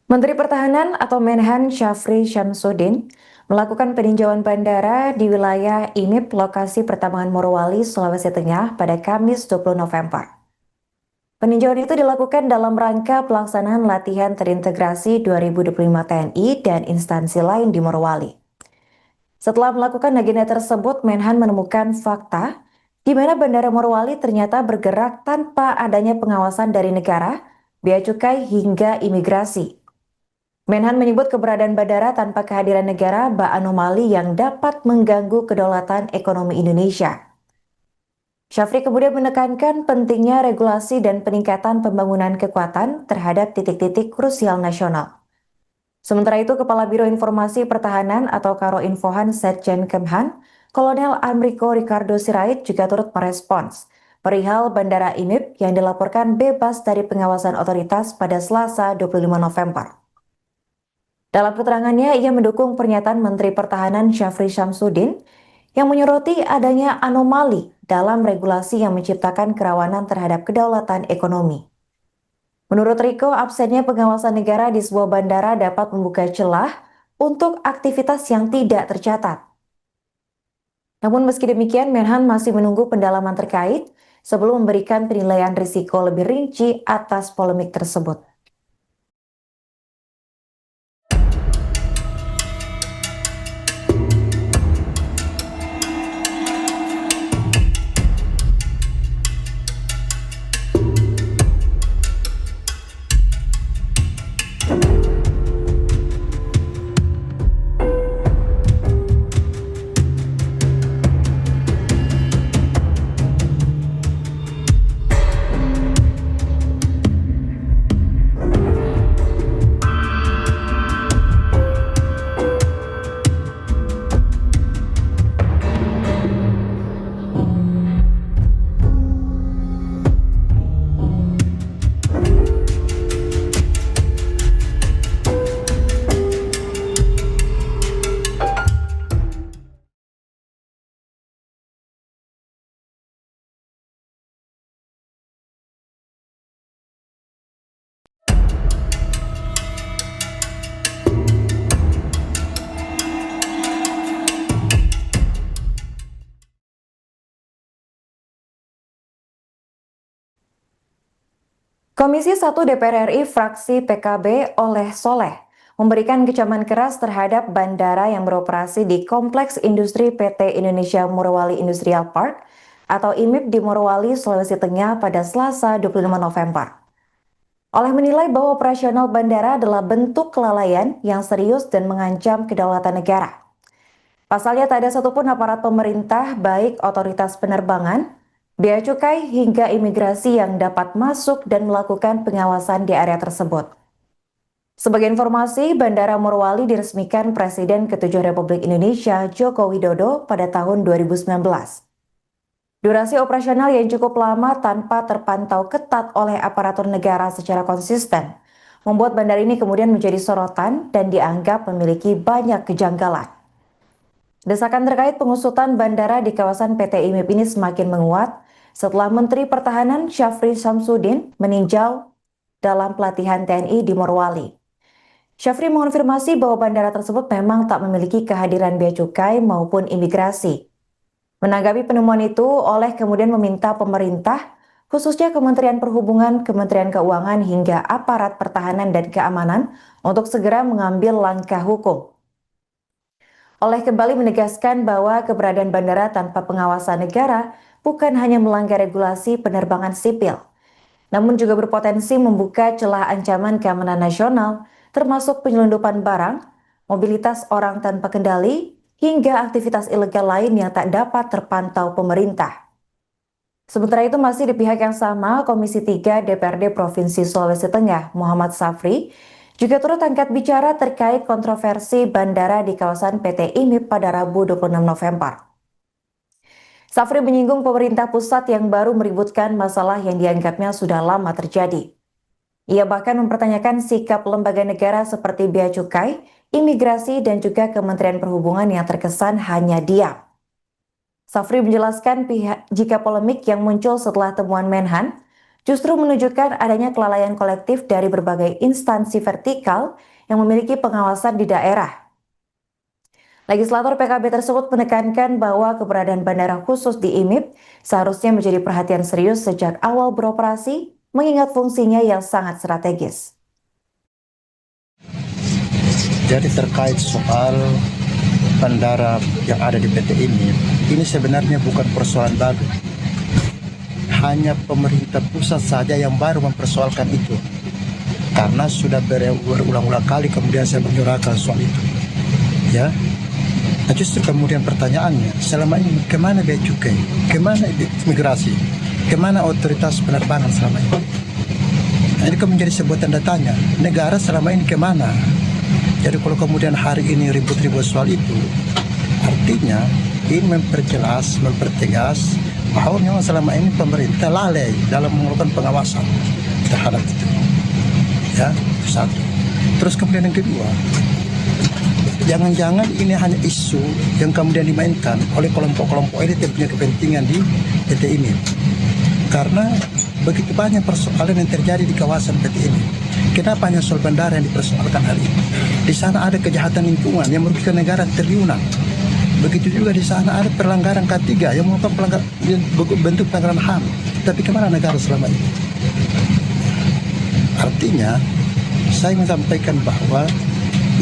Menteri Pertahanan atau Menhan Syafri Syamsuddin melakukan peninjauan bandara di wilayah IMIP lokasi pertambangan Morowali, Sulawesi Tengah pada Kamis 20 November. Peninjauan itu dilakukan dalam rangka pelaksanaan latihan terintegrasi 2025 TNI dan instansi lain di Morowali. Setelah melakukan agenda tersebut, Menhan menemukan fakta di mana Bandara Morowali ternyata bergerak tanpa adanya pengawasan dari negara, bea cukai hingga imigrasi. Menhan menyebut keberadaan bandara tanpa kehadiran negara anomali yang dapat mengganggu kedaulatan ekonomi Indonesia. Syafri kemudian menekankan pentingnya regulasi dan peningkatan pembangunan kekuatan terhadap titik-titik krusial nasional. Sementara itu, Kepala Biro Informasi Pertahanan atau Karo Infohan Setjen Kemhan, Kolonel Amriko Ricardo Sirait juga turut merespons perihal Bandara IMIP yang dilaporkan bebas dari pengawasan otoritas pada Selasa 25 November. Dalam keterangannya, ia mendukung pernyataan Menteri Pertahanan Syafri Syamsuddin yang menyoroti adanya anomali dalam regulasi yang menciptakan kerawanan terhadap kedaulatan ekonomi. Menurut Riko, absennya pengawasan negara di sebuah bandara dapat membuka celah untuk aktivitas yang tidak tercatat. Namun meski demikian, Menhan masih menunggu pendalaman terkait sebelum memberikan penilaian risiko lebih rinci atas polemik tersebut. Komisi 1 DPR RI fraksi PKB oleh Soleh memberikan kecaman keras terhadap bandara yang beroperasi di Kompleks Industri PT Indonesia Morowali Industrial Park atau IMIP di Morowali, Sulawesi Tengah pada Selasa 25 November. Oleh menilai bahwa operasional bandara adalah bentuk kelalaian yang serius dan mengancam kedaulatan negara. Pasalnya tak ada satupun aparat pemerintah, baik otoritas penerbangan, bea cukai hingga imigrasi yang dapat masuk dan melakukan pengawasan di area tersebut. Sebagai informasi, Bandara Morowali diresmikan Presiden ke-7 Republik Indonesia Joko Widodo pada tahun 2019. Durasi operasional yang cukup lama tanpa terpantau ketat oleh aparatur negara secara konsisten, membuat bandara ini kemudian menjadi sorotan dan dianggap memiliki banyak kejanggalan. Desakan terkait pengusutan bandara di kawasan PT IMIP ini semakin menguat setelah Menteri Pertahanan Syafri Syamsuddin meninjau dalam pelatihan TNI di Morowali. Syafri mengonfirmasi bahwa bandara tersebut memang tak memiliki kehadiran bea cukai maupun imigrasi. Menanggapi penemuan itu, Oleh kemudian meminta pemerintah, khususnya Kementerian Perhubungan, Kementerian Keuangan hingga aparat pertahanan dan keamanan untuk segera mengambil langkah hukum. Oleh kembali menegaskan bahwa keberadaan bandara tanpa pengawasan negara bukan hanya melanggar regulasi penerbangan sipil, namun juga berpotensi membuka celah ancaman keamanan nasional, termasuk penyelundupan barang, mobilitas orang tanpa kendali, hingga aktivitas ilegal lain yang tak dapat terpantau pemerintah. Sementara itu masih di pihak yang sama, Komisi 3 DPRD Provinsi Sulawesi Tengah, Muhammad Safri, juga turut angkat bicara terkait kontroversi bandara di kawasan PT IMIP pada Rabu 26 November. Safri menyinggung pemerintah pusat yang baru meributkan masalah yang dianggapnya sudah lama terjadi. Ia bahkan mempertanyakan sikap lembaga negara seperti bea cukai, imigrasi, dan juga Kementerian Perhubungan yang terkesan hanya diam. Safri menjelaskan jika polemik yang muncul setelah temuan Menhan justru menunjukkan adanya kelalaian kolektif dari berbagai instansi vertikal yang memiliki pengawasan di daerah. Legislator PKB tersebut menekankan bahwa keberadaan bandara khusus di IMIP seharusnya menjadi perhatian serius sejak awal beroperasi, mengingat fungsinya yang sangat strategis. Jadi terkait soal bandara yang ada di PT ini sebenarnya bukan persoalan baru. Hanya pemerintah pusat saja yang baru mempersoalkan itu. Karena sudah berulang-ulang kali kemudian saya menyuarakan soal itu. Ya. Nah, justru kemudian pertanyaannya, selama ini kemana bea cukai, kemana imigrasi, kemana otoritas penerbangan selama ini? Nah, ini kan menjadi sebuah tanda tanya, negara selama ini kemana? Jadi kalau kemudian hari ini ribut-ribut soal itu, artinya ini memperjelas, mempertegas bahwa memang selama ini pemerintah lalai dalam melakukan pengawasan terhadap itu. Ya, itu satu. Terus kemudian yang kedua, jangan-jangan ini hanya isu yang kemudian dimainkan oleh kelompok-kelompok elit yang punya kepentingan di PT ini. Karena begitu banyak persoalan yang terjadi di kawasan PT ini. Kenapa hanya soal bandara yang dipersoalkan hari ini? Di sana ada kejahatan lingkungan yang merugikan negara triliunan. Begitu juga di sana ada pelanggaran K3 yang merupakan bentuk pelanggaran HAM. Tapi kemana negara selama ini? Artinya, saya menyampaikan bahwa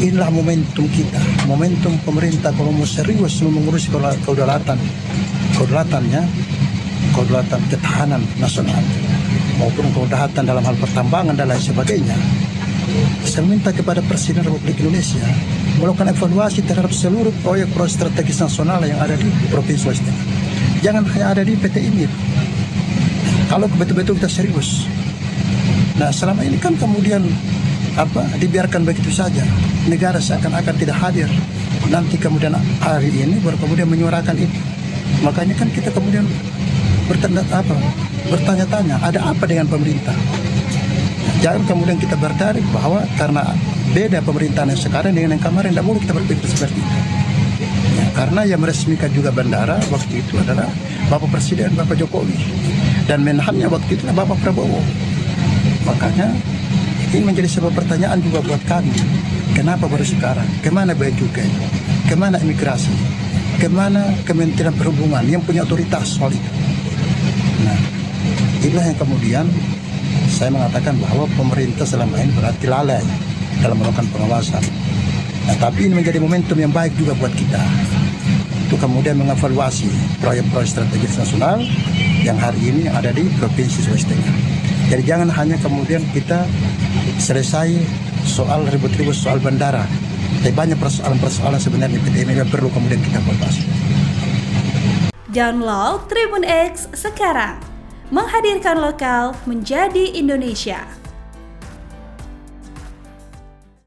inilah momentum kita, momentum pemerintah kalau mau serius mengurus kedaulatan ketahanan nasional maupun kedaulatan dalam hal pertambangan dan lain sebagainya. Saya minta kepada Presiden Republik Indonesia melakukan evaluasi terhadap seluruh proyek strategis nasional yang ada di Provinsi Sulawesi Tengah. Jangan hanya ada di PT ini. Kalau betul-betul kita serius. Nah, selama ini kan kemudian dibiarkan begitu saja, negara seakan-akan tidak hadir. Nanti kemudian hari ini baru kemudian menyuarakan itu. Makanya kan kita kemudian bertanya-tanya, ada apa dengan pemerintah? Jangan kemudian kita berdalih bahwa karena beda pemerintahan yang sekarang dengan yang kemarin, tidak boleh kita berpikir seperti itu. Ya, karena yang meresmikan juga bandara waktu itu adalah Bapak Presiden, Bapak Jokowi, dan menhamnya waktu itu adalah Bapak Prabowo. Makanya ini menjadi sebuah pertanyaan juga buat kami. Kenapa baru sekarang? Kemana bea cukai? Kemana imigrasi? Kemana Kementerian Perhubungan yang punya otoritas soal itu? Nah, inilah yang kemudian saya mengatakan bahwa pemerintah selama ini berarti lalai dalam melakukan pengawasan. Nah, tapi ini menjadi momentum yang baik juga buat kita untuk kemudian mengevaluasi proyek-proyek strategis nasional yang hari ini ada di Provinsi Sulawesi Tengah. Jadi jangan hanya kemudian kita selesai soal ribut-ribut soal bandara. Tapi banyak persoalan-persoalan sebenarnya PT ini yang perlu kemudian kita evaluasi. Download Tribun X sekarang. Menghadirkan lokal menjadi Indonesia.